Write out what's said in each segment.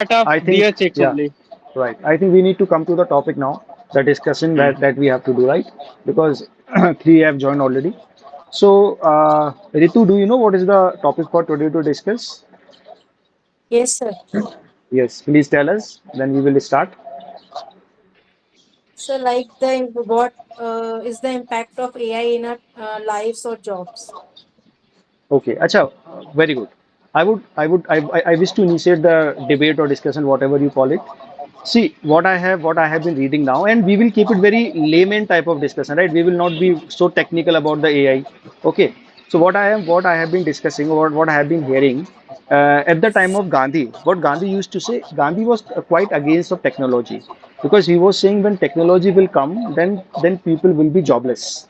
I think, yeah, right. I think we need to come to the topic now, the discussion that we have to do, right? Because three have joined already. So, Ritu, do you know what is the topic for today to discuss? Yes, sir. Yes, please tell us. Then we will start. So, like what is the impact of AI in our lives or jobs? Okay, acha, very good. I wish to initiate the debate or discussion, whatever you call it. See, what I have been reading now, and we will keep it very layman type of discussion, right? We will not be so technical about the AI. Okay. So what I have been discussing, or what I have been hearing, at the time of Gandhi, what Gandhi used to say, Gandhi was quite against of technology, because he was saying when technology will come, then people will be jobless.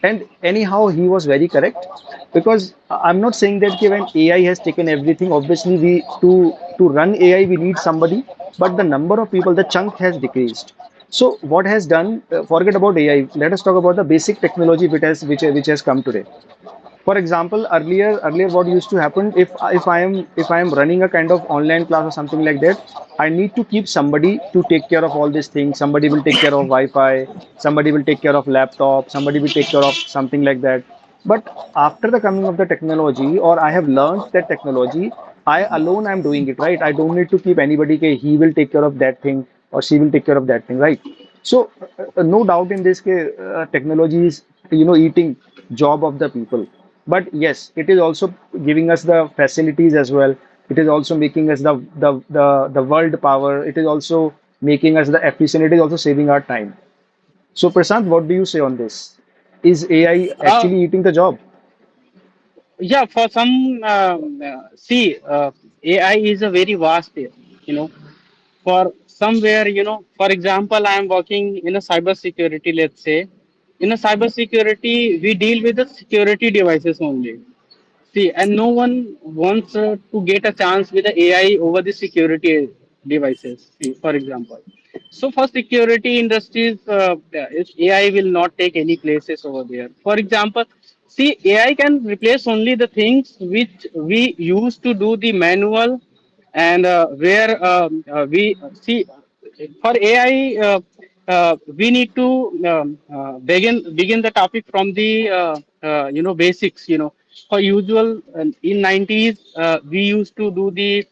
And anyhow, he was very correct, because I'm not saying that ki when AI has taken everything, obviously we to run AI we need somebody, but the number of people, the chunk has decreased. So what has done? Forget about AI. Let us talk about the basic technology which has come today. For example, earlier what used to happen, if I am running a kind of online class or something like that, I need to keep somebody to take care of all these things. Somebody will take care of Wi-Fi, somebody will take care of laptop, somebody will take care of something like that. But after the coming of the technology, or I have learned that technology, I alone am doing it, right? I don't need to keep anybody. He will take care of that thing or she will take care of that thing, right? So no doubt in this case, technology is eating job of the people. But yes, it is also giving us the facilities as well. It is also making us the world power. It is also making us the efficient. It is also saving our time. So Prashant, what do you say on this? Is AI Uh, actually eating the job? yeah, for some, see, AI is a very vast, for somewhere, for example, I am working in a cyber security, let's say. In a cyber security, we deal with the security devices only. See, and no one wants to get a chance with the AI over the security devices. See, for example. So for security industries, AI will not take any places over there. For example, see, AI can replace only the things which we used to do the manual, and where we see for AI, we need to begin the topic from the basics. For usual, in 90s, we used to do the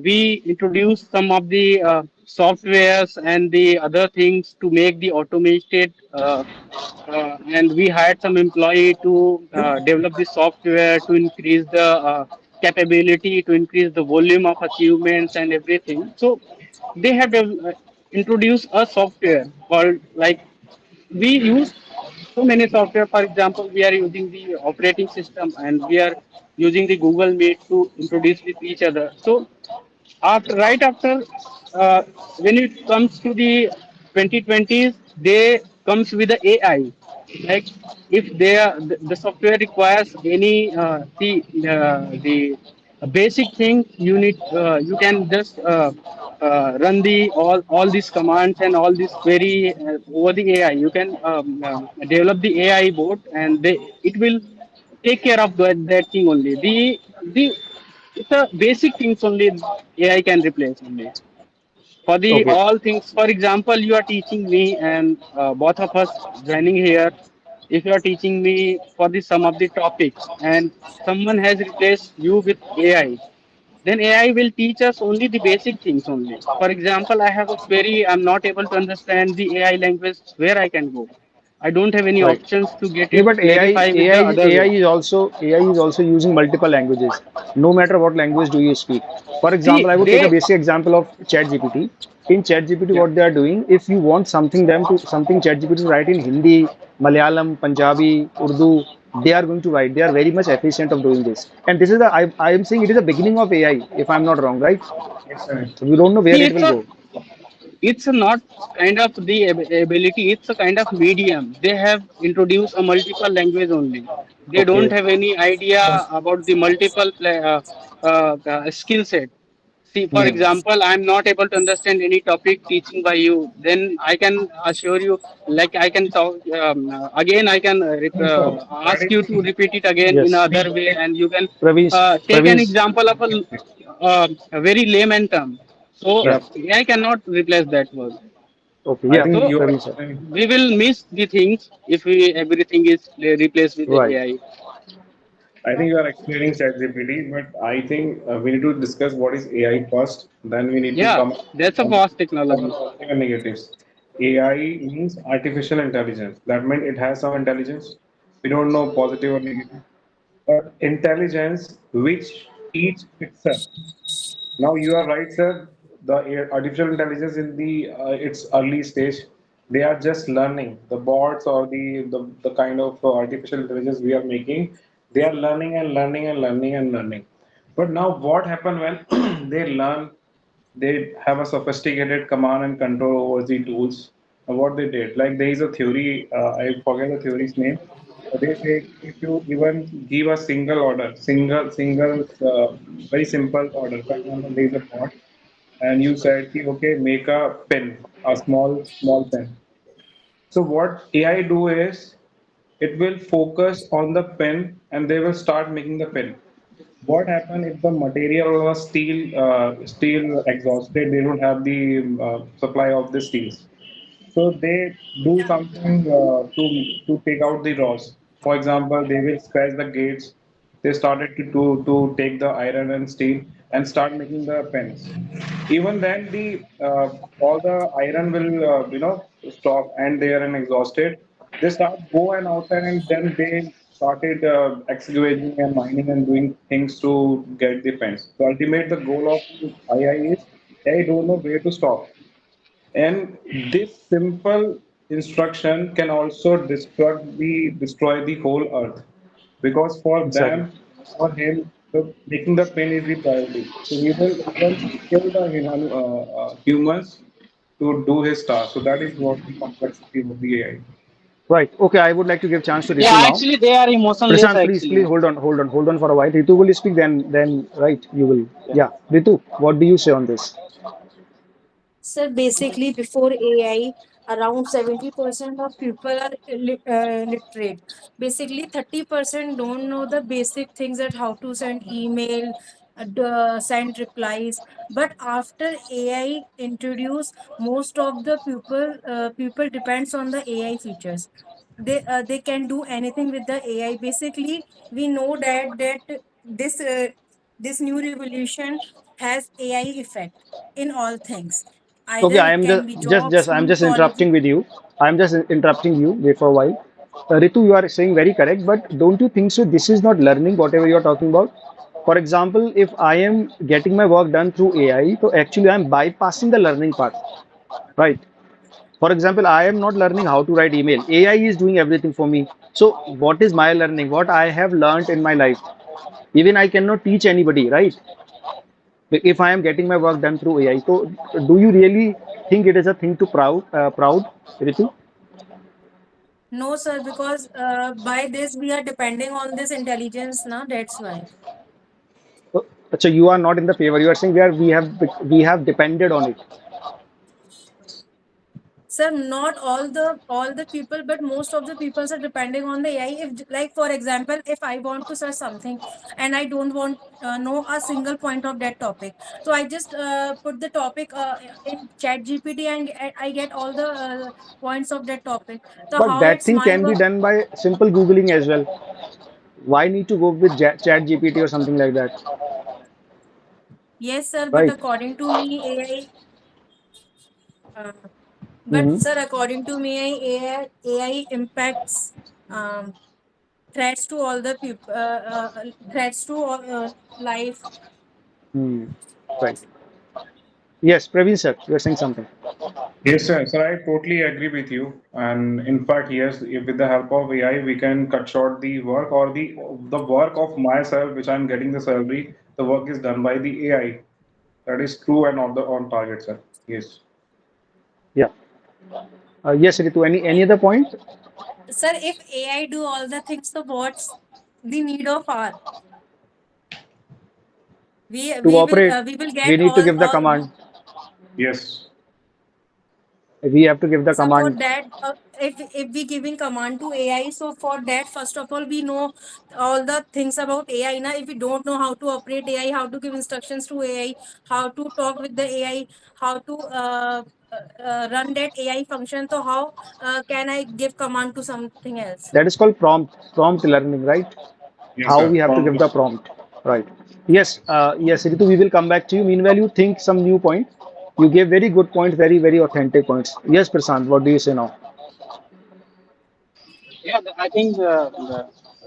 we introduced some of the softwares and the other things to make the automated. And we hired some employee to develop the software to increase the capability, to increase the volume of achievements and everything. So they have introduced a software called, like, we use so many software. For example, we are using the operating system and we are using the Google Meet to introduce with each other. So right after, uh, when it comes to the 2020s, they comes with the AI. Like, if the software requires any the basic thing, you can just run the all these commands and all this query over the AI. You can develop the AI bot, and it will take care of that thing only. The It's a basic things only AI can replace only. For the Okay. all things, for example, you are teaching me, and both of us joining here. If you are teaching me for the some of the topics, and someone has replaced you with AI, then AI will teach us only the basic things only. For example, I have a query, I'm not able to understand the AI language, where I can go. I don't have any Right. options to get Yeah, it but clarify with the other way. AI is also using multiple languages. No matter what language do you speak. For example, See, I would take a they, basic example of ChatGPT. In ChatGPT, yeah. what they are doing, if you want something ChatGPT to write in Hindi, Malayalam, Punjabi, Urdu, they are going to write. They are very much efficient of doing this. And this is I am saying it is the beginning of AI, if I'm not wrong, right? So we don't know where See, it will go. it's not kind of the ability, it's a kind of medium. They have introduced a multiple language only. They don't Okay. have any idea about the multiple skill set. See, for Hmm. example, I'm not able to understand any topic teaching by you. Then I can assure you, like I can talk again. I can No, sir. That ask is you to the repeat it again in Yes. another way, and you can Praveen, take an Praveen. example of a very layman term. So Yeah. yes. AI cannot replace that word. Okay. I Yeah. think So you are Praveen sir. explaining. we will miss the things if we everything is replaced with the Right. AI. I think you are explaining ChatGPT, but I think we need to discuss what is AI first. Then we need to Yeah, come that's a on vast what are technology. positive and negatives. AI means artificial intelligence. That means it has some intelligence. We don't know positive or negative, but intelligence which teach itself. Now you are right, sir. The artificial intelligence in the its early stage, they are just learning. The bots or the kind of artificial intelligence we are making, they are learning and learning and learning and learning. But now what happened when they learn, they have a sophisticated command and control over the tools. What they did, like there is a theory, I forget the theory's name. They say if you even give a single order, very simple order. For example, there is a bot, and you said, "Ki, okay, make a pen, a small pen." So what AI do is it will focus on the pen, and they will start making the pen. What happen if the material was steel exhausted? They don't have the supply of the steels. So they do something to take out the raws. For example, they will scratch the gates. They started to take the iron and steel and start making the pens. Even then, the all the iron will stop and they are exhausted. They start go and outside and then they started excavating and mining and doing things to get the pens. So ultimate the goal of the AI is they don't know where to stop. And this simple instruction can also destroy the whole earth because for Exactly. them, for him, making the pen is the priority. So he will even kill the humans to do his task. So that is what the complexity of the AI. Right. Okay. I would like to give chance to Yeah, Ritu now. actually, they are emotionless. Prashant, please Actually, hold on for a while. Ritu will speak, then, right, you will. Yeah. Ritu, what do you say on this? So basically, before AI, around 70% of people are literate. Basically, 30% don't know the basic things that how to send email, send replies. But after AI introduce, most of the people depends on the AI features. They can do anything with the AI. Basically, we know that this new revolution has AI effect in all things. Okay, Either I it am can be job, I'm school, just college. interrupting with you. I am just interrupting you. Wait for a while. Ritu, you are saying very correct, but don't you think so? This is not learning, whatever you are talking about. For example, if I am getting my work done through AI, so actually I am bypassing the learning part, right? For example, I am not learning how to write email. AI is doing everything for me. So, what is my learning? What I have learned in my life? Even I cannot teach anybody, right? If I am getting my work done through AI. So, do you really think it is a thing to proud, Ritu? No, sir, because by this we are depending on this intelligence now. That's why. So you are not in the favor. You are saying we have depended on it. Sir, not all the people, but most of the people are depending on the AI. If, like, for example, if I want to search something and I don't want know a single point of that topic, so I just put the topic in Chat GPT and I get all the points of that topic. So But how that it's thing my can be work? done by simple googling as well. Why need to go with Chat GPT or something like that, Yes, sir, but right? according to me, AI. Uh, but Hmm. sir, according to me, AI impacts um, threats to all the people, threats to all life. Hmm. Right. Yes, Praveen sir, you are saying something. Yes, sir. So I totally agree with you. And in fact, yes, if with the help of AI, we can cut short the work or the work of myself, which I'm getting the salary. The work is done by the AI. That is true and on target, sir. Yes. Yeah. Yes, Ritu. Any other point? Sir, if AI do all the things, so what's the need of our? To operate, we will get we need to give the all command. Yes. We have to give the so for command. that, if we giving command to AI, so for that, first of all, we know all the things about AI. Now, if we don't know how to operate AI, how to give instructions to AI, how to talk with the AI, how to run that AI function, so how can I give command to something else? That is called prompt learning, right? Yes, How sir. we have to give Prompt. the prompt, right? Yes, yes, Ritu, we will come back to you. Meanwhile, you think some new point. You gave very good points, very, very authentic points. Yes, Prasant, what do you say now? Yeah, I think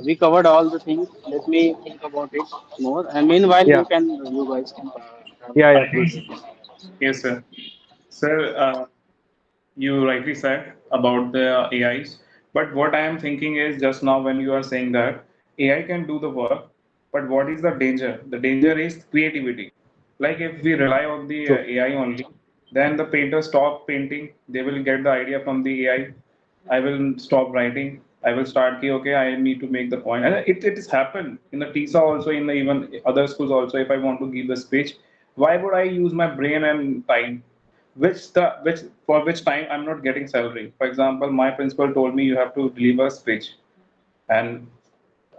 we covered all the things. Let me think about it more. And meanwhile, Yeah, you guys can yeah, continue. please. Yes, sir. Sir, you rightly said about the AIs. But what I am thinking is just now when you are saying that AI can do the work, but what is the danger? The danger is creativity. Like if we rely on the True. AI only, then the painters stop painting. They will get the idea from the AI. I will stop writing. I will start, okay, I need to make the point. And it has happened in the TISA also, in the even other schools also. If I want to give the speech, why would I use my brain and time? Which for which time I'm not getting salary. For example, my principal told me you have to deliver a speech, and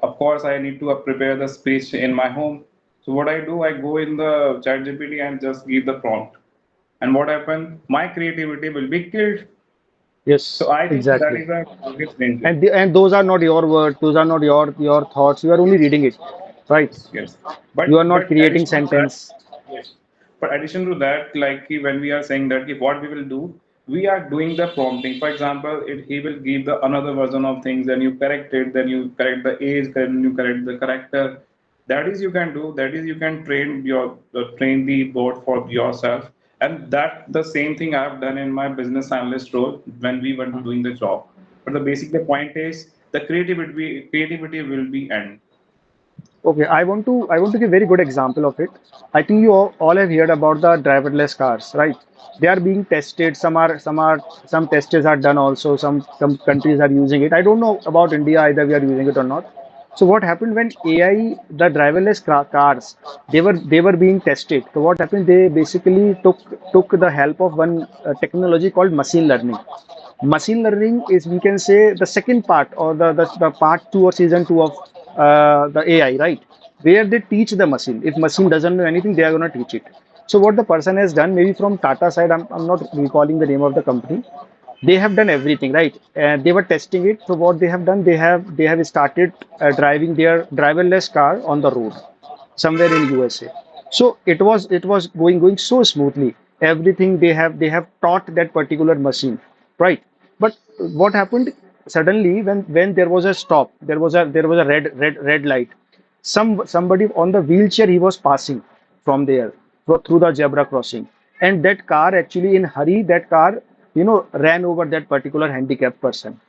of course I need to prepare the speech in my home. So what I do, I go in the chat GPT and just give the prompt. And what happened? My creativity will be killed. So Yes, I think that exactly. is a biggest danger. And those are not your words. Those are not your thoughts. You are only reading it, right? Yes. You are not But creating addition to that, sentence. yes. But addition to that, like when we are saying that what we will do, we are doing the prompting. For example, he will give the another version of things, then you correct it, then you correct the age, then you correct the character. That is you can do. That is you can train the board for yourself. And that the same thing I have done in my business analyst role when we were doing the job. But the point is the creativity will be end. Okay, I want to give very good example of it. I think you all have heard about the driverless cars, right? They are being tested. Some tests are done also. Some countries are using it. I don't know about India either we are using it or not. So what happened when AI, the driverless cars, they were being tested. So what happened? They basically took the help of one technology called machine learning. Machine learning is, we can say, the second part, or the part two or season two of the AI, right? Where they teach the machine. If machine doesn't know anything, they are going to teach it. So what the person has done, maybe from Tata side, I'm not recalling the name of the company. They have done everything, right? And they were testing it. So what they have done, they have started driving their driverless car on the road somewhere in USA. So it was going so smoothly. Everything they have taught that particular machine, right? But what happened suddenly when there was a stop, there was a red light. Somebody on the wheelchair, he was passing from there through the zebra crossing, and that car actually in hurry, that car ran over that particular handicapped person,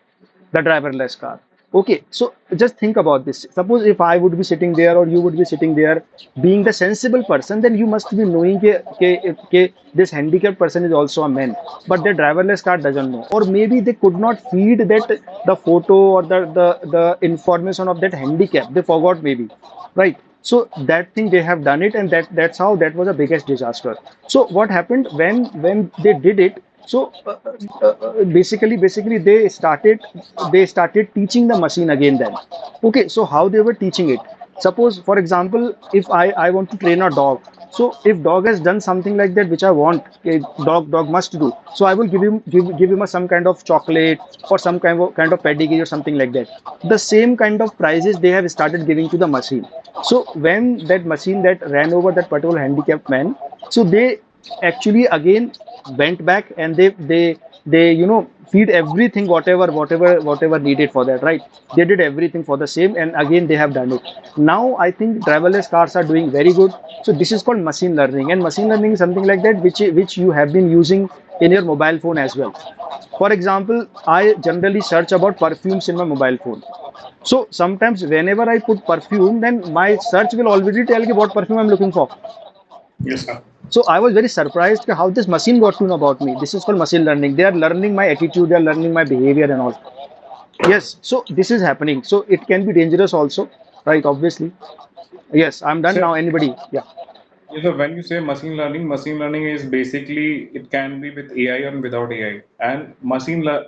the driverless car. Okay, so just think about this. Suppose if I would be sitting there or you would be sitting there, being the sensible person, then you must be knowing this handicapped person is also a man, but the driverless car doesn't know. Or maybe they could not feed that the photo or the information of that handicap. They forgot maybe, right? So that thing they have done it, and that's how that was the biggest disaster. So what happened when they did it? So basically they started teaching the machine again then. Okay, so how they were teaching it? Suppose, for example, if I want to train a dog. So if dog has done something like that which I want a dog must do, so I will give him some kind of chocolate or some kind of pedigree or something like that. The same kind of prizes they have started giving to the machine. So when that machine that ran over that particular handicapped man, so they actually again went back, and they feed everything, whatever needed for that, right? They did everything for the same, and again they have done it. Now I think driverless cars are doing very good. So this is called machine learning, and machine learning is something like that which you have been using in your mobile phone as well. For example, I generally search about perfumes in my mobile phone. So sometimes whenever I put perfume, then my search will already tell you what perfume I'm looking for. Yes, sir. So I was very surprised how this machine got to know about me. This is called machine learning. They are learning my attitude, they are learning my behavior and all. Yes, so this is happening. So it can be dangerous also, right? Obviously. Yes, I'm done Sir, now. Anybody? Yeah. Yeah, so when you say machine learning is basically it can be with AI and without AI. And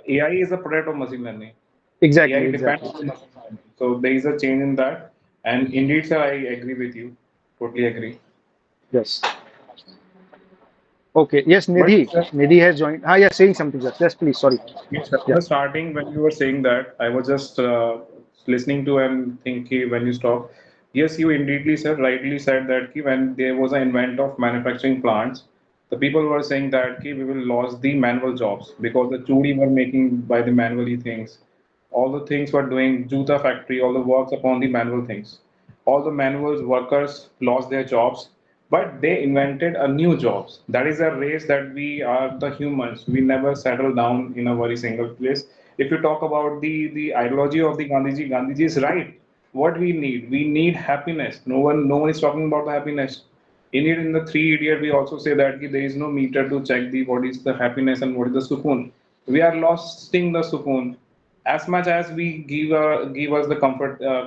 AI is a product of machine learning. Exactly, AI depends exactly. on the machine learning. So there is a change in that. And indeed, sir, I agree with you. Totally agree. Yes. Okay. Yes, But Nidhi. sir, Nidhi has joined. Ah, yeah, saying something, sir. Yes, please. Sorry. yes, sir. Yeah. The starting when you were saying that, I was just listening to and thinking when you stopped. Yes, you indeedly said, rightly said that when there was an invent of manufacturing plants, the people were saying that we will lose the manual jobs because the chudi were making by the manually things. All the things were doing Juta factory, all the works upon the manual things. All the manual workers lost their jobs, but they invented a new jobs. That is a race that we are the humans. We never settle down in a very single place. If you talk about the ideology of the Gandhiji, Gandhiji is right. What we need happiness. No one is talking about the happiness. In the Three Idiot, we also say that there is no meter to check the what is the happiness and what is the sukoon. We are losing the sukoon as much as we give us the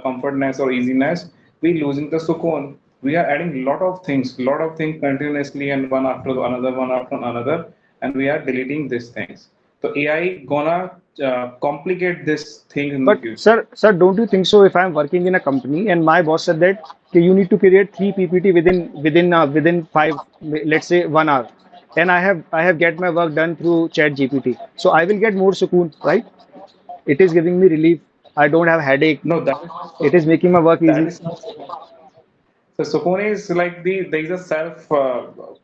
comfortness or easiness, we losing the sukoon. We are adding lot of things continuously and one after another, and we are deleting these things. So AI gonna complicate this thing in the But future. sir, don't you think so? If I'm working in a company and my boss said that okay, you need to create three PPT within five, let's say 1 hour, and I have get my work done through Chat GPT, so I will get more sukoon, right? It is giving me relief. I don't have headache. No, that is not It is sukoon. making my work That easy. is not sukoon. So Sukhona is like there is a self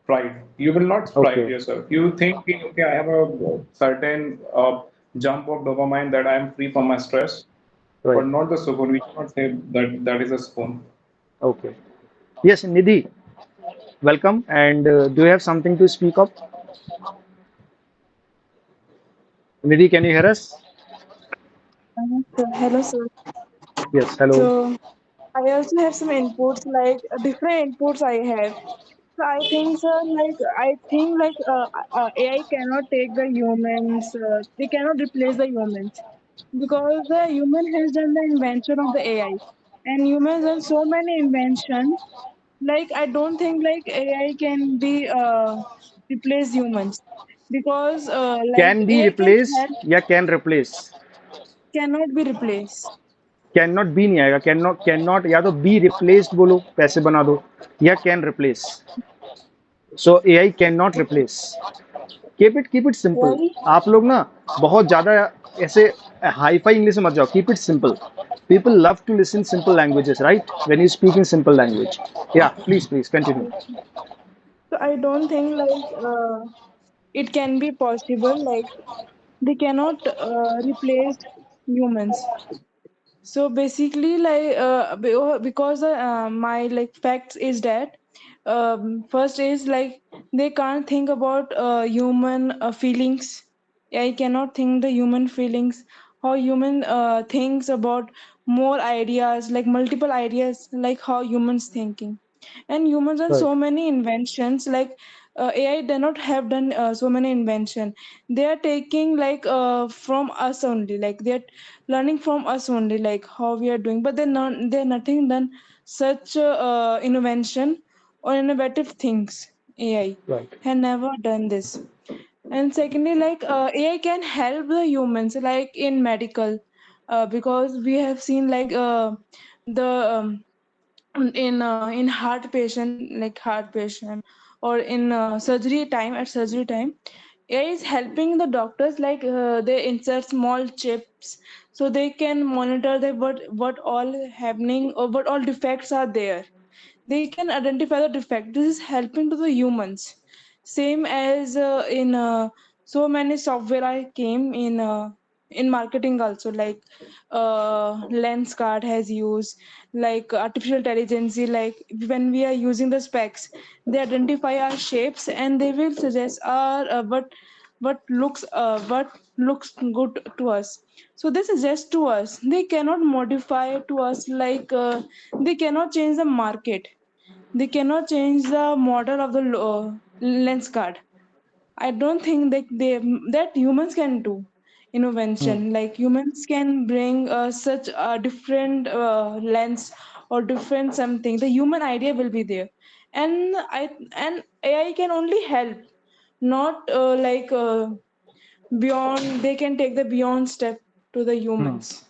pride. You will not pride Okay, yourself. You think, okay, I have a certain jump of dopamine that I am free from my stress, right. but not the Sukhona. We cannot say that that is a spoon. Okay. Yes, Nidhi, welcome. And do you have something to speak up? Nidhi, can you hear us? Hello, sir. Yes. Hello. So I also have some inputs, like different inputs I have. So I think, sir, AI cannot take the humans. They cannot replace the humans because the human has done the invention of the AI, and humans done so many inventions. Like I don't think like AI can be replace humans because like Can be AI can replaced help, या can replace. cannot be replaced. Cannot be नहीं आएगा. Cannot या तो be replaced बोलो पैसे बना दो या can replace. So AI cannot replace. Keep it simple. Why? आप लोग ना बहुत ज़्यादा ऐसे हाई फाई इंग्लिश में मत जाओ. Keep it simple. People love to listen simple languages, right? When you speak in simple language. Yeah, please continue. So I don't think it can be possible. Like they cannot replace humans. So basically, because my like facts is that first is like they can't think about human feelings. I cannot think the human feelings. How human thinks about more ideas, like multiple ideas, like how humans thinking. And humans done Right, so many inventions. Like AI did not have done so many invention. They are taking like from us only. Like they're learning from us only, like how we are doing, but they're nothing done such invention or innovative things. AI right, had never done this. And secondly, like AI can help the humans like in medical, because we have seen like the in heart patient, like heart patient, or in surgery time, AI is helping the doctors, like they insert small chips so they can monitor the what all happening or what all defects are there. They can identify the defect. This is helping to the humans. Same as in so many software I came in marketing also, like lens card has used, like artificial intelligence, like when we are using the specs, they identify our shapes and they will suggest our what looks good to us. So they suggest to us, they cannot modify to us, like they cannot change the market, they cannot change the model of the lens card. I don't think that humans can do hmm, invention. Like humans can bring such a different lens or different something. The human idea will be there, And AI can only help, not beyond. They can take the beyond step to the Hmm. humans.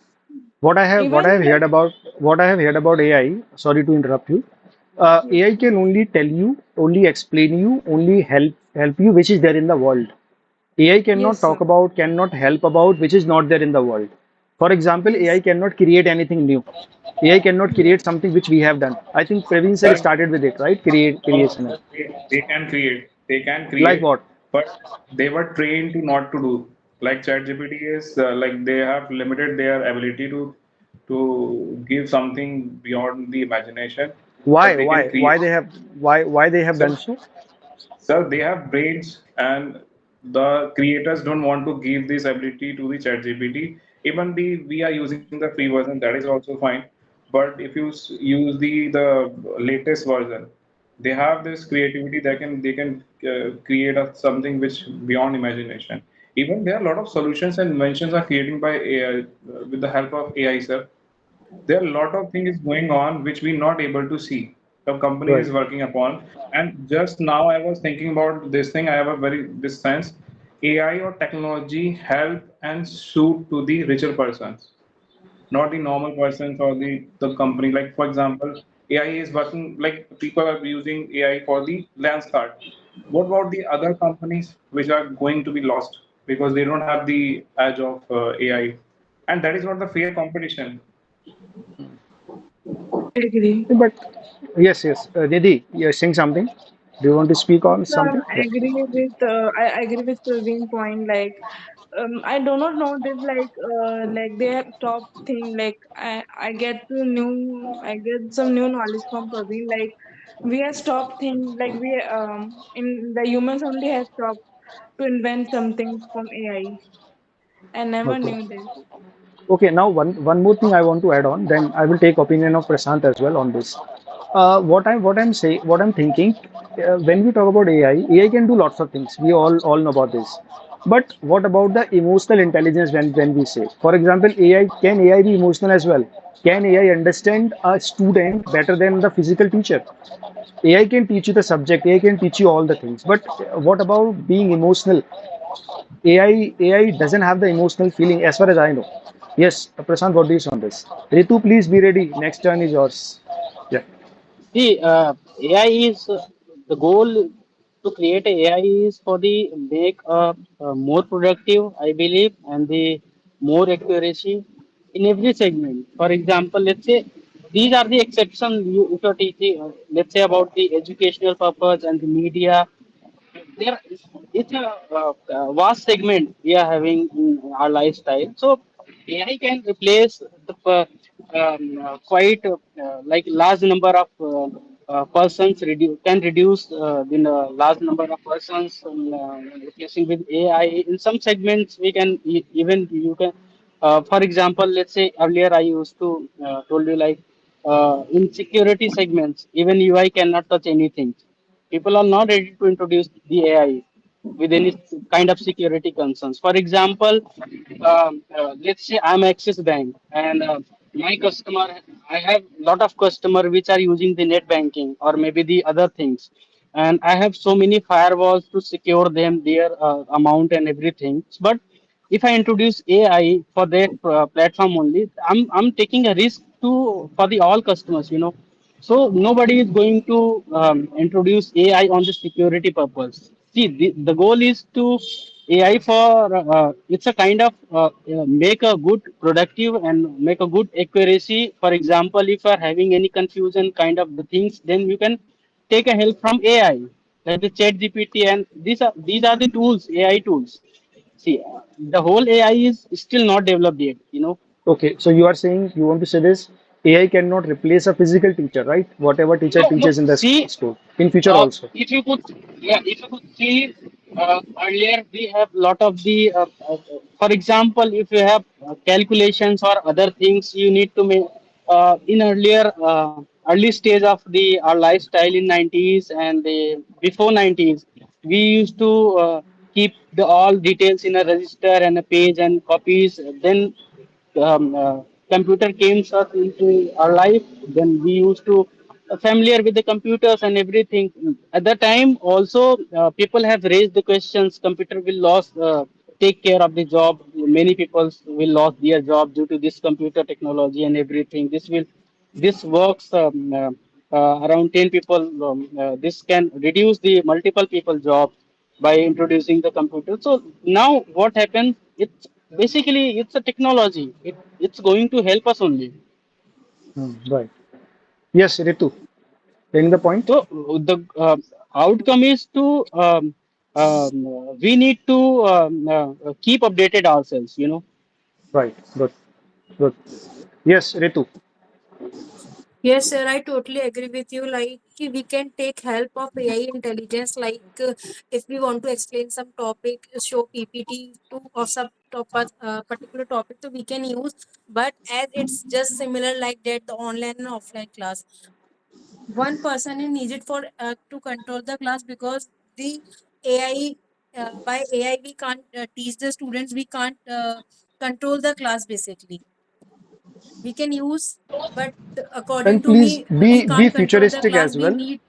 What I Even have heard about AI. Sorry to interrupt you. AI can only tell you, only explain you, only help you, which is there in the world. AI cannot yes, sir. talk about, cannot help about which is not there in the world. For example, AI Yes. cannot create anything new. AI cannot create something which we have done. I think Praveen sir Sir, started with it, right? Creation. sir, they can create. They can Like create, what? but they were trained to not to do. Like ChatGPT is like they have limited their ability to give something beyond the imagination, but Why? they can create. Why they have So, done so? so they have brains, and the creators don't want to give this ability to the ChatGPT. Even the we are using the free version, that is also fine. But if you use the latest version, they have this creativity. They can create something which beyond imagination. Even there are a lot of solutions and inventions are created by AI with the help of AI, sir. There are a lot of things going on which we're not able to see. The company Right. is working upon. And just now I was thinking about this thing. I have a very this sense. AI or technology help and suit to the richer persons, not the normal persons or the company. Like for example, AI is working like people are using AI for the lens card. What about the other companies which are going to be lost because they don't have the edge of AI? And that is not the fair competition. Agree. But yes, yes. Nidhi, you're saying something. Do you want to speak on something? I Yeah. agree with I agree with Praveen point. I do not know this. They have stopped thing. I get some new knowledge from Praveen. Like we have stopped thing. Like we in the humans only have stopped to invent something from AI. I never Okay. knew this. Okay, now one more thing I want to add on, then I will take opinion of Prashant as well on this. What I'm thinking, when we talk about AI can do lots of things. We all know about this. But what about the emotional intelligence when we say, for example, AI be emotional as well? Can AI understand a student better than the physical teacher? AI can teach you the subject, AI can teach you all the things. But what about being emotional? AI doesn't have the emotional feeling as far as I know. Yes, Prashant, what do you say on this? Ritu, please be ready. Next turn is yours. Yeah. See, AI is the goal to create a AI is for the make more productive, I believe, and the more accuracy in every segment. For example, let's say these are the exceptions if you're teaching, let's say about the educational purpose and the media there it's a vast segment we are having in our lifestyle. So AI can replace the quite like large number of persons can reduce the large number of persons replacing with AI. In some segments, we can even you can. For example, let's say earlier I used to told you like in security segments, even UI cannot touch anything. People are not ready to introduce the AI with any kind of security concerns. For example, let's say I'm Axis Bank and my customer, I have lot of customer which are using the net banking or maybe the other things, and I have so many firewalls to secure them their amount and everything. But if I introduce AI for that platform only, I'm taking a risk to for the all customers, you know. So nobody is going to introduce AI on the security purpose. See, the goal is to AI for it's a kind of make a good productive and make a good accuracy. For example, if you are having any confusion kind of the things, then you can take a help from AI, like the Chat GPT, and these are the tools, AI tools. See, the whole AI is still not developed yet. You know, Okay, so you are saying you want to say this AI cannot replace a physical teacher, right? Whatever teacher no, no. teaches in the See, school in future also. if you could, yeah, if you could see earlier, we have lot of the, for example, if you have calculations or other things you need to make in earlier early stage of the our lifestyle in 90s and the before 90s, we used to keep the all details in a register and a page and copies. Then computer came us into our life. Then we used to familiar with the computers and everything. At that time, also people have raised the questions. Computer will lose, take care of the job. Many people will lose their job due to this computer technology and everything. This works around 10 people. This can reduce the multiple people job by introducing the computer. So now what happens? It's a technology. It's going to help us only. Right. Yes, Ritu, getting the point? So the outcome is to we need to keep updated ourselves. Right. Good. Good. Yes, Ritu. Yes, sir, I totally agree with you. Like we can take help of AI intelligence. Like if we want to explain some topic, show PPT to or some particular topic, so we can use. But as it's just similar like that, the online and offline class, one person is needed for to control the class because the AI by AI we can't teach the students. We can't control the class basically. We can use, but according And to please me, we be can't control the futuristic class. as We well. need,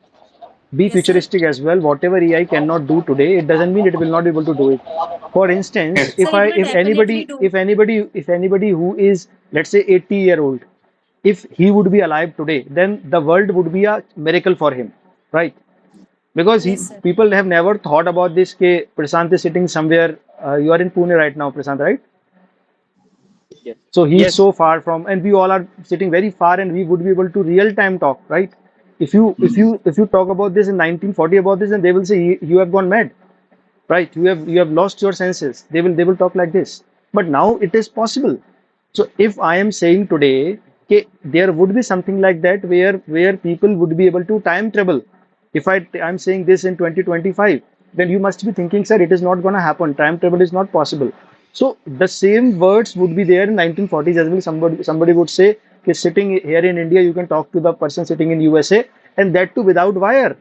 Be yes, sir. futuristic as well. Whatever AI cannot do today, it doesn't mean it will not be able to do it. For instance, Sir, it will definitely do. if anybody who is, let's say, 80-year old, if he would be alive today, then the world would be a miracle for him, right? Because Yes, sir. people have never thought about this. Ke Prashant is sitting somewhere. You are in Pune right now, Prashant, right? Yes. So he's Yes. so far from, and we all are sitting very far, and we would be able to real time talk, right? If you talk about this in 1940 about this, and they will say you have gone mad, right? You have lost your senses. They will talk like this. But now it is possible. So if I am saying today, okay, there would be something like that where people would be able to time travel. If I'm saying this in 2025, then you must be thinking, sir, it is not going to happen. Time travel is not possible. So the same words would be there in 1940s as well. Somebody would say, okay, sitting here in India, you can talk to the person sitting in USA, and that too without wire,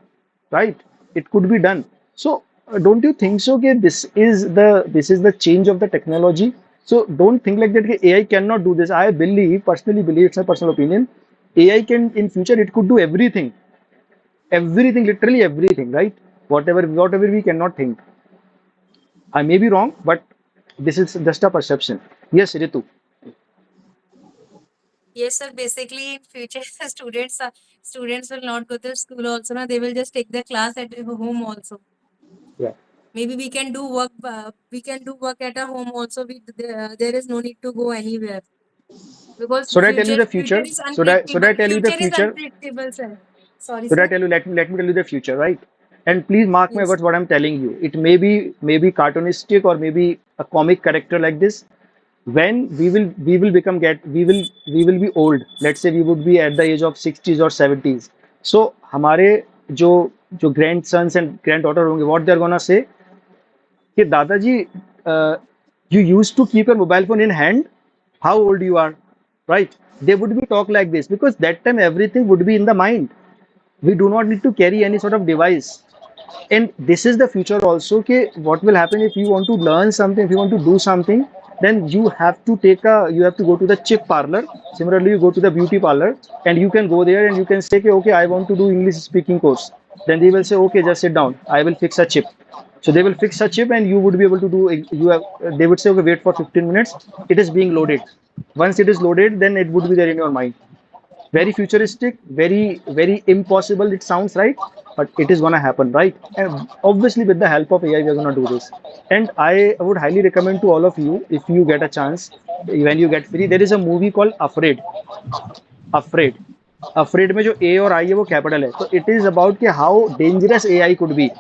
right? It could be done. So don't you think so? Okay, this is the change of the technology. So don't think like that. Okay, AI cannot do this. I personally believe, it's my personal opinion. AI can in future it could do everything, everything, literally everything, right? Whatever we cannot think. I may be wrong, but this is just a perception. Yes, Ritu. Yes, sir. Basically, in future, students will not go to school also. Now they will just take the class at home also. Yeah. Maybe we can do work. We can do work at a home also. There is no need to go anywhere because Should I tell you future the future future? is Should unpredictable. I tell you the Future is future? unpredictable, sir. Sorry, Should I sir. tell you? Let me tell you the future, right? And please mark my Yes. words. What I'm telling you, it may be cartoonistic or maybe a comic character like this. When we will become get we will be old. Let's say we would be at the age of 60s or 70s. So हमारे जो grandsons and granddaughter होंगे, what they're gonna say कि दादाजी, you used to keep your mobile phone in hand. How old you are, right? They would be talk like this because that time everything would be in the mind. We do not need to carry any sort of device. And this is the future also. Okay, what will happen if you want to learn something, if you want to do something, then you have to go to the chip parlor. Similarly, you go to the beauty parlor, and you can go there and you can say, okay, I want to do English speaking course. Then they will say, okay, just sit down, I will fix a chip. So they will fix a chip and you would be able to do. You have They would say, okay, wait for 15 minutes, it is being loaded. Once it is loaded, then it would be there in your mind. Very futuristic, very impossible. It sounds right, but it is gonna happen, right? And obviously, with the help of AI, we are gonna do this. And I would highly recommend to all of you, if you get a chance, when you get free, there is a movie called Afraid. Afraid. Afraid में जो A और I है वो capital है. So it is about कि how dangerous AI could be,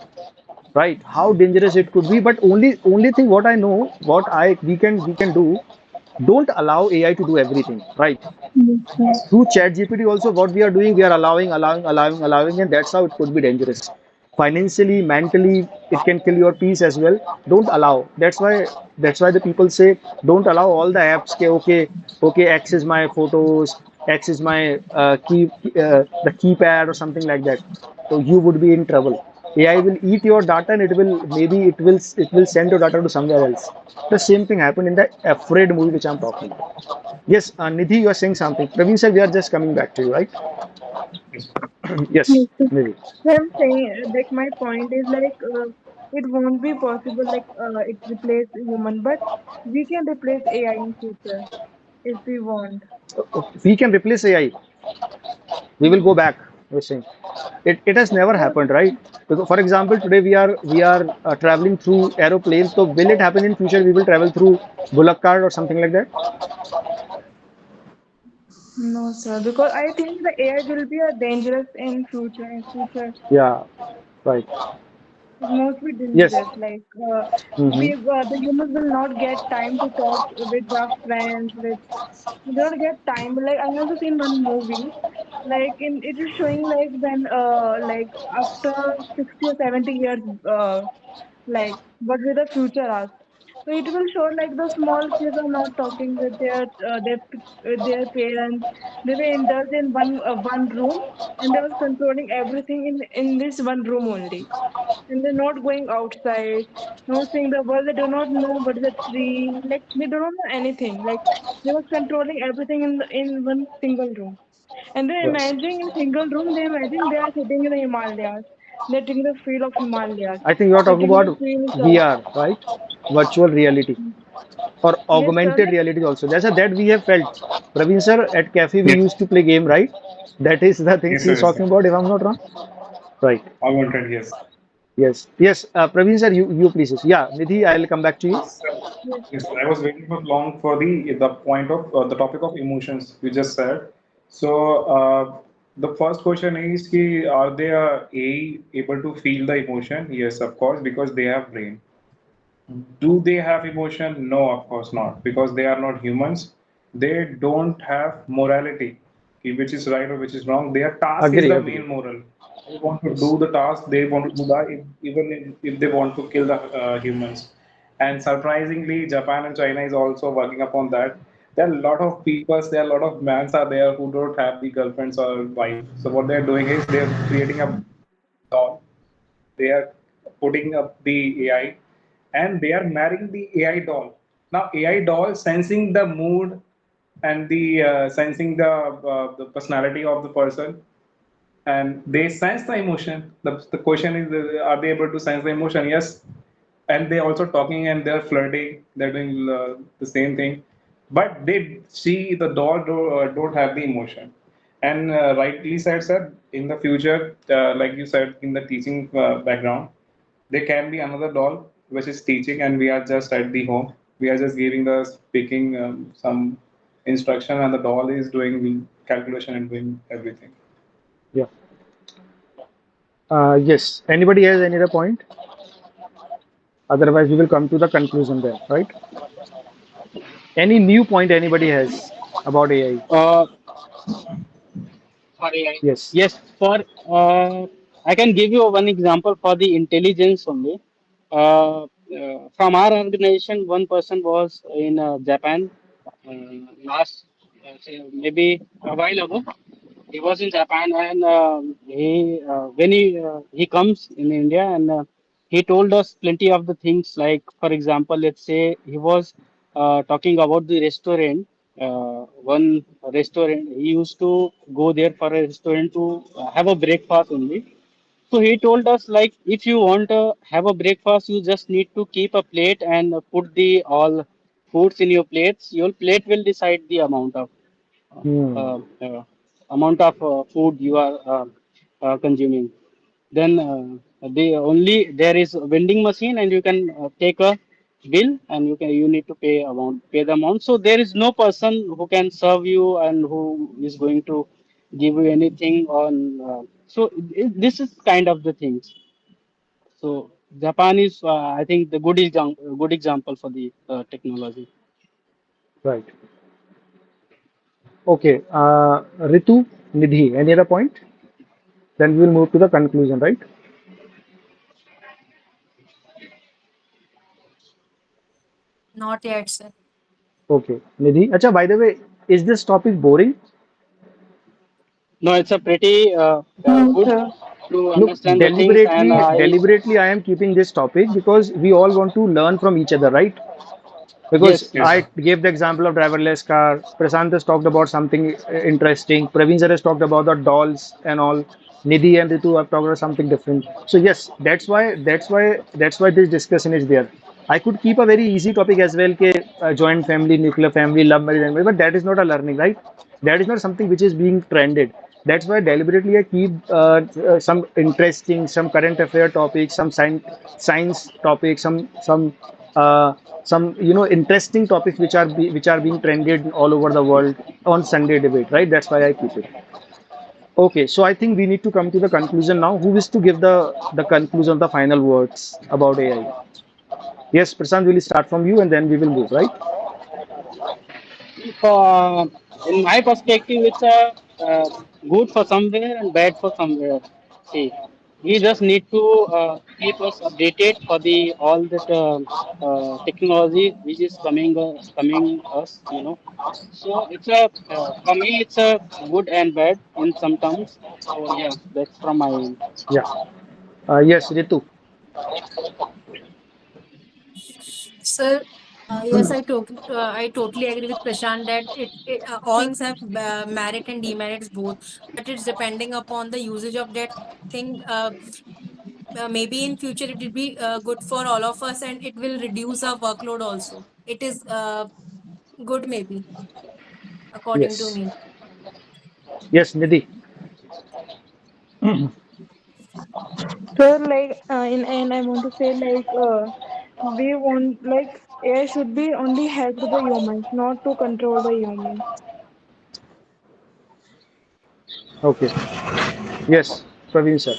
right? How dangerous it could be. But only thing what I know, what I we can do, don't allow AI to do everything, right? Yes, Through chat gpt also, what we are doing, we are allowing, and that's how it could be dangerous. Financially, mentally, it can kill your peace as well. Don't allow. That's why the people say, don't allow all the apps. Okay, access my photos, access my the keypad or something like that. So you would be in trouble. AI will eat your data and it will send your data to somewhere else. The same thing happened in the Afraid movie which I'm talking about. Yes, Nidhi, you are saying something. Praveen sir, we are just coming back to you, right? Yes. Yes, Yes, sir. Nidhi. So I'm saying, like, my point is like, it won't be possible, like, it replace human, but we can replace AI in future if we want. We can replace AI. We will Yes. go back. You're saying it has never So, happened, right? Because, for example, today we are traveling through aeroplanes. So will it happen in future? We will travel through bullock cart or something like that. no, sir, because I think the AI will be a dangerous in future. In future, Yeah, right. it must be Yes. dangerous. Like, Hmm. the humans will not get time to talk with their friends. With they don't get time. Like, I have seen one movie. Like, in it is showing like when like after 60 or 70 years, like what will the future ask. So it will show like the small kids are not talking with their parents. They were indulged in one room, and they was controlling everything in this one room only. And they're not going outside, not seeing the world. They do not know what is a tree. Like they don't know anything. Like they was controlling everything in one single room. And they're Yes. imagining in single room. They imagine they are sitting in the Himalayas. They're taking the feel of Himalayas. I think you are They're talking taking the about feels of VR, right? Virtual reality or yes, sir. augmented Like reality also. That's a that we have felt. Praveen sir, at cafe we Yes. used to play game, right? That is the things Yes, he's sir. Yes, talking sir. about, if I'm not wrong. Right. I wanted, yes. Yes. Yes. Praveen sir, you please. Yeah, Nidhi, I'll come back to you. Yes, sir. yes, Yes, I was waiting for long for the point of the topic of emotions you just said. So the first question is, are they able to feel the emotion? Yes, of course, because they have brain. Do they have emotion? No, of course not, because they are not humans. They don't have morality, which is right or which is wrong. Their task is Agree, the agree. main moral. They want to Yes. do the task. They want to do that, even if they want to kill the humans. And surprisingly, Japan and China is also working upon that. There are a lot of people, there are a lot of mans are there who don't have the girlfriends or wife. So what they're doing is they're creating a doll. They are putting up the AI and they are marrying the AI doll. Now AI doll sensing the mood and the sensing the personality of the person, and they sense the emotion. The question is, are they able to sense the emotion? Yes. And they also talking and they're flirting. They're doing the same thing, but they see the doll don't have the emotion. And rightly said, sir. In the future, like you said, in the teaching background, there can be another doll which is teaching, and we are just at the home. We are just giving the speaking some instruction, and the doll is doing calculation and doing everything. Yeah. Yes. Anybody has any other point? Otherwise, we will come to the conclusion then, right? Any new point anybody has about AI? Uh, for AI. Yes. Yes, for I can give you one example for the intelligence only. From our organization, one person was in Japan last maybe a while ago. He was in Japan, and he when he comes in India, and he told us plenty of the things. Like for example, let's say he was talking about the restaurant. One restaurant, he used to go there for a restaurant to have a breakfast only. So he told us like if you want to have a breakfast, you just need to keep a plate and put the all foods in your plates. Your plate will decide the Hmm. uh, uh, amount of food you are consuming. Then there is a vending machine, and you can take a bill, and you need to pay the amount. So there is no person who can serve you and who is going to give you anything on. So this is kind of the things. So Japan is, I think, the good example for the technology. Right. Okay. Ritu, Nidhi, any other point? Then we will move to the conclusion, right? Not yet, sir. Okay. Nidhi. Acha, by the way, is this topic boring? No, it's a pretty no, good. sir. to Look, understand the things, and I deliberately, I am keeping this topic because we all want to learn from each other, right? Because yes, Yes, I sir. gave the example of driverless car. Prasant has talked about something interesting. Praveen sir has talked about the dolls and all. Nidhi and Ritu have talked about something different. So yes, that's why this discussion is there. I could keep a very easy topic as well, ke joint family, nuclear family, love marriage, and marriage, but that is not a learning, right? That is not something which is being trended. That's why deliberately I keep some interesting, some current affair topics, some science topics, uh, some interesting topics which are being trended all over the world on Sunday debate, right? That's why I keep it. Okay, so I think we need to come to the conclusion now. Who is to give the conclusion, the final words about AI? Yes, Prashant, we'll start from you and then we will move, right? for in my perspective, it's a good for somewhere and bad for somewhere. See, we just need to keep us updated for the all that technology which is coming us. So it's a for me it's a good and bad in some terms. So yeah, that's from my end. Yeah. Yes, Ritu. Sir, yes, I totally agree with Prashant that all things have merit and demerits both, but it's depending upon the usage of that thing. Maybe in future it will be good for all of us, and it will reduce our workload also. It is good, maybe, according to Yes. me. Yes, Nidhi. So like in and I want to say like we want like AI should be only help the humans, not to control the humans. Okay. Yes, Praveen sir.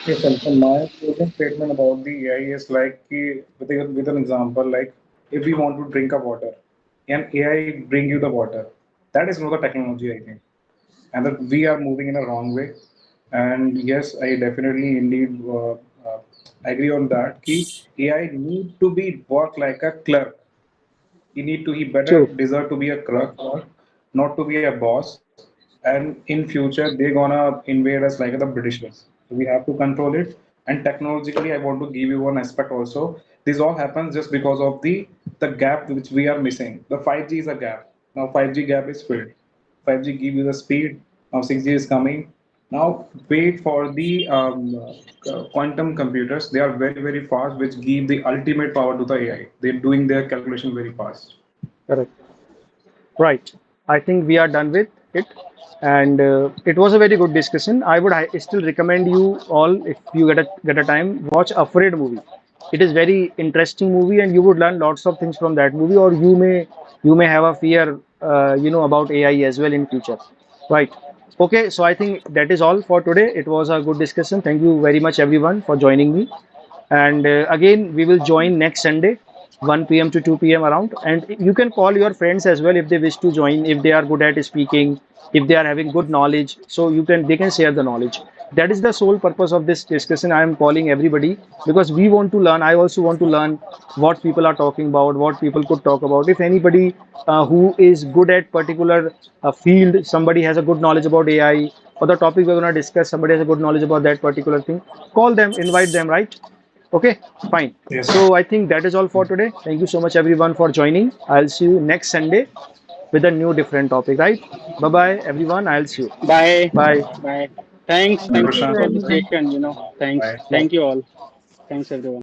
Yes, sir. So my closing statement about the AI is like with an example, like if we want to drink a water and AI bring you the water, that is not the technology, I think, and that we are moving in a wrong way. And yes, I definitely indeed agree on that. Ki AI need to be work like a clerk. He better True. deserve to be a clerk, not to be a boss. And in future, they're gonna invade us like the Britishers. So we have to control it. And technologically, I want to give you one aspect also. This all happens just because of the gap which we are missing. The 5G is a gap. Now 5G gap is filled. 5G give you the speed. Now 6G is coming. Now wait for the quantum computers. They are very fast, which give the ultimate power to the AI. They're doing their calculation very fast. Correct. Right. I think we are done with it. And it was a very good discussion. I still recommend you all, if you get a time, watch Afraid movie. It is very interesting movie, and you would learn lots of things from that movie. Or you may have a fear, about AI as well in future. Right. Okay. So I think that is all for today. It was a good discussion. Thank you very much, everyone, for joining me. And again, we will join next Sunday, 1 p.m. to 2 p.m. around. And you can call your friends as well if they wish to join, if they are good at speaking, if they are having good knowledge. So they can share the knowledge. That is the sole purpose of this discussion. I am calling everybody because we want to learn. I also want to learn what people are talking about, what people could talk about. If anybody who is good at particular field, somebody has a good knowledge about AI or the topic we're going to discuss, somebody has a good knowledge about that particular thing, call them, invite them, right? Okay, fine. Yes. So I think that is all for today. Thank you so much, everyone, for joining. I'll see you next Sunday with a new different topic, right? Bye bye, everyone. I'll see you. Bye, Bye. bye. Thanks, Thank thank you you Prashant. for the everyone. session. Thanks, Bye. thank you all. Thanks everyone.